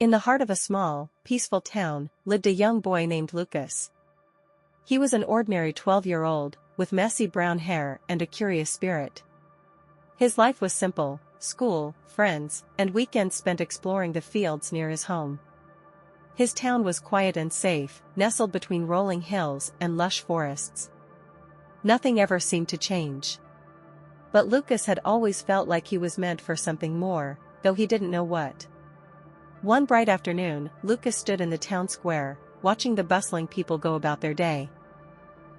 In the heart of a small, peaceful town, lived a young boy named Lucas. He was an ordinary 12-year-old, with messy brown hair and a curious spirit. His life was simple: school, friends, and weekends spent exploring the fields near his home. His town was quiet and safe, nestled between rolling hills and lush forests. Nothing ever seemed to change. But Lucas had always felt like he was meant for something more, though he didn't know what. One bright afternoon, Lucas stood in the town square, watching the bustling people go about their day.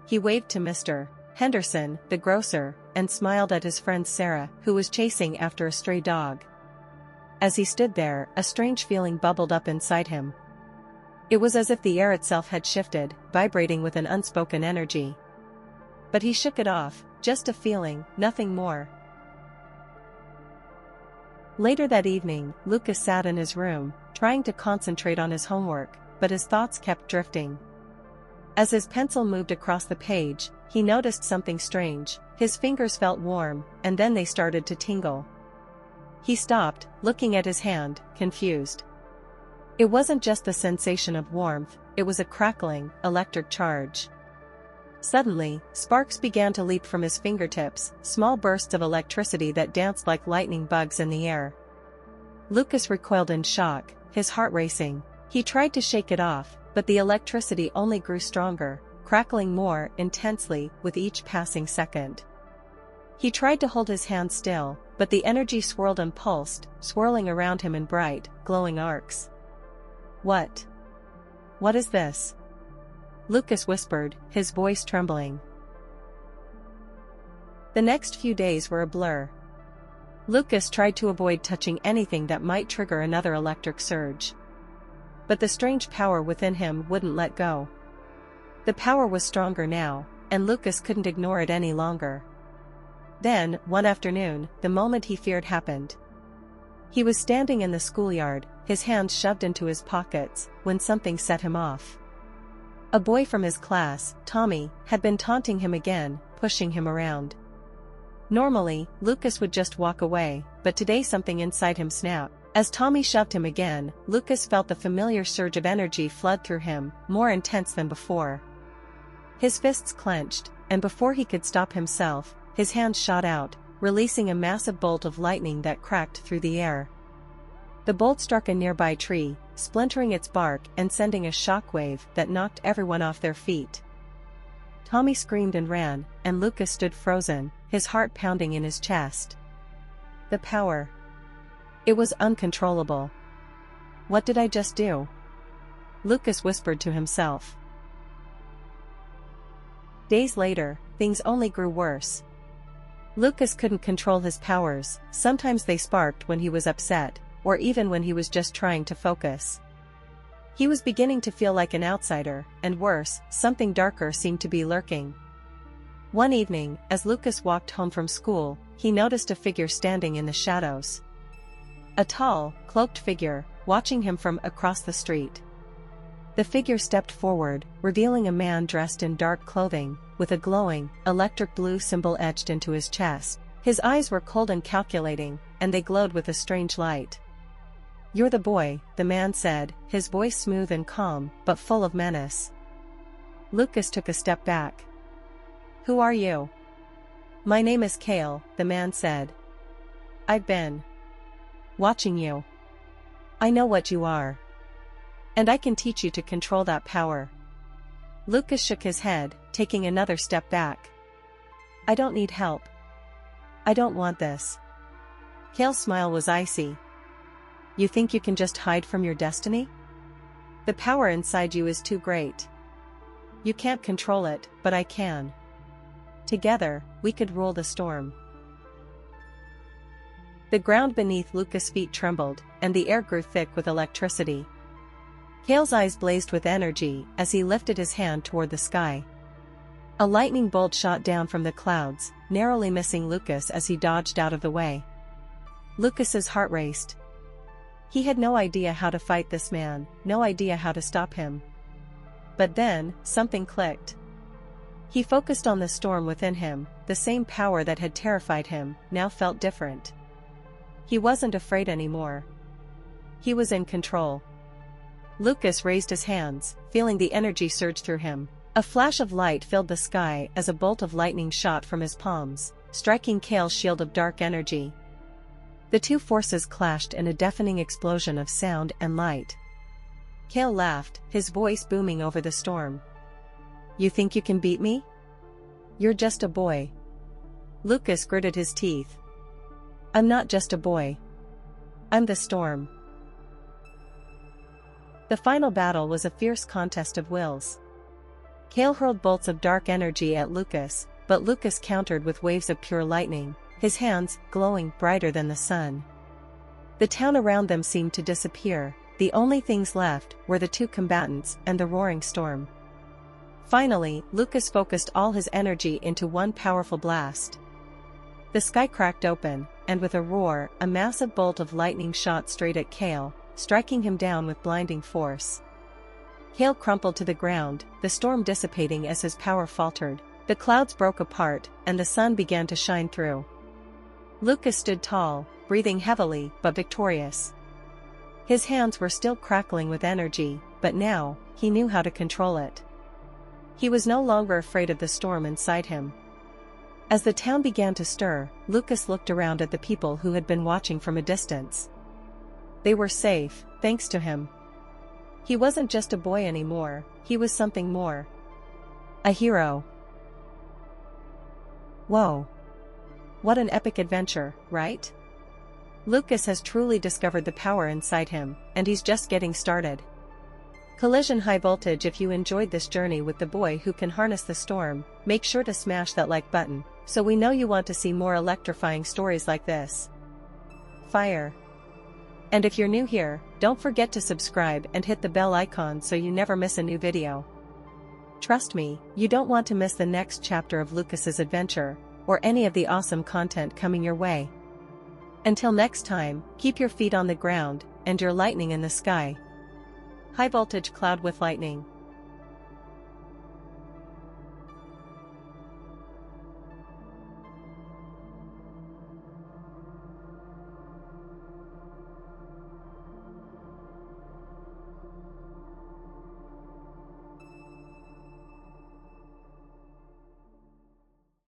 He waved to Mr. Henderson, the grocer, and smiled at his friend Sarah, who was chasing after a stray dog. As he stood there, a strange feeling bubbled up inside him. It was as if the air itself had shifted, vibrating with an unspoken energy. But he shook it off, just a feeling, nothing more. Later that evening, Lucas sat in his room, trying to concentrate on his homework, but his thoughts kept drifting. As his pencil moved across the page, he noticed something strange. His fingers felt warm, and then they started to tingle. He stopped, looking at his hand, confused. It wasn't just the sensation of warmth, it was a crackling, electric charge. Suddenly, sparks began to leap from his fingertips, small bursts of electricity that danced like lightning bugs in the air. Lucas recoiled in shock, his heart racing. He tried to shake it off, but the electricity only grew stronger, crackling more intensely with each passing second. He tried to hold his hand still, but the energy swirled and pulsed, swirling around him in bright, glowing arcs. What is this?" Lucas whispered, his voice trembling. The next few days were a blur. Lucas tried to avoid touching anything that might trigger another electric surge. But the strange power within him wouldn't let go. The power was stronger now, and Lucas couldn't ignore it any longer. Then, one afternoon, the moment he feared happened. He was standing in the schoolyard, his hands shoved into his pockets, when something set him off. A boy from his class, Tommy, had been taunting him again, pushing him around. Normally, Lucas would just walk away, but today something inside him snapped. As Tommy shoved him again, Lucas felt the familiar surge of energy flood through him, more intense than before. His fists clenched, and before he could stop himself, his hand shot out, releasing a massive bolt of lightning that cracked through the air. The bolt struck a nearby tree, splintering its bark and sending a shockwave that knocked everyone off their feet. Tommy screamed and ran, and Lucas stood frozen, his heart pounding in his chest. The power. It was uncontrollable. What did I just do? Lucas whispered to himself. Days later, things only grew worse. Lucas couldn't control his powers. Sometimes they sparked when he was upset, or even when he was just trying to focus. He was beginning to feel like an outsider, and worse, something darker seemed to be lurking. One evening, as Lucas walked home from school, he noticed a figure standing in the shadows. A tall, cloaked figure, watching him from across the street. The figure stepped forward, revealing a man dressed in dark clothing, with a glowing, electric blue symbol etched into his chest. His eyes were cold and calculating, and they glowed with a strange light. "You're the boy," the man said, his voice smooth and calm, but full of menace. Lucas took a step back. "Who are you?" "My name is Kael," the man said. "I've been watching you. I know what you are. And I can teach you to control that power." Lucas shook his head, taking another step back. "I don't need help. I don't want this." Kael's smile was icy. "You think you can just hide from your destiny? The power inside you is too great. You can't control it, but I can. Together, we could rule the storm." The ground beneath Lucas' feet trembled, and the air grew thick with electricity. Kael's eyes blazed with energy as he lifted his hand toward the sky. A lightning bolt shot down from the clouds, narrowly missing Lucas as he dodged out of the way. Lucas's heart raced. He had no idea how to fight this man, no idea how to stop him. But then, something clicked. He focused on the storm within him. The same power that had terrified him now felt different. He wasn't afraid anymore. He was in control. Lucas raised his hands, feeling the energy surge through him. A flash of light filled the sky as a bolt of lightning shot from his palms, striking Kael's shield of dark energy. The two forces clashed in a deafening explosion of sound and light. Kael laughed, his voice booming over the storm. "You think you can beat me? You're just a boy." Lucas gritted his teeth. "I'm not just a boy. I'm the storm." The final battle was a fierce contest of wills. Kael hurled bolts of dark energy at Lucas, but Lucas countered with waves of pure lightning, his hands glowing brighter than the sun. The town around them seemed to disappear. The only things left were the two combatants and the roaring storm. Finally, Lucas focused all his energy into one powerful blast. The sky cracked open, and with a roar, a massive bolt of lightning shot straight at Kael, striking him down with blinding force. Kael crumpled to the ground, the storm dissipating as his power faltered. The clouds broke apart, and the sun began to shine through. Lucas stood tall, breathing heavily but victorious. His hands were still crackling with energy, but now, he knew how to control it. He was no longer afraid of the storm inside him. As the town began to stir, Lucas looked around at the people who had been watching from a distance. They were safe, thanks to him. He wasn't just a boy anymore, he was something more. A hero. Whoa. What an epic adventure, right? Lucas has truly discovered the power inside him, and he's just getting started. Collision High Voltage. If you enjoyed this journey with the boy who can harness the storm, make sure to smash that like button, so we know you want to see more electrifying stories like this. Fire. And if you're new here, don't forget to subscribe and hit the bell icon so you never miss a new video. Trust me, you don't want to miss the next chapter of Lucas's adventure, or any of the awesome content coming your way. Until next time, keep your feet on the ground, and your lightning in the sky. High voltage cloud with lightning.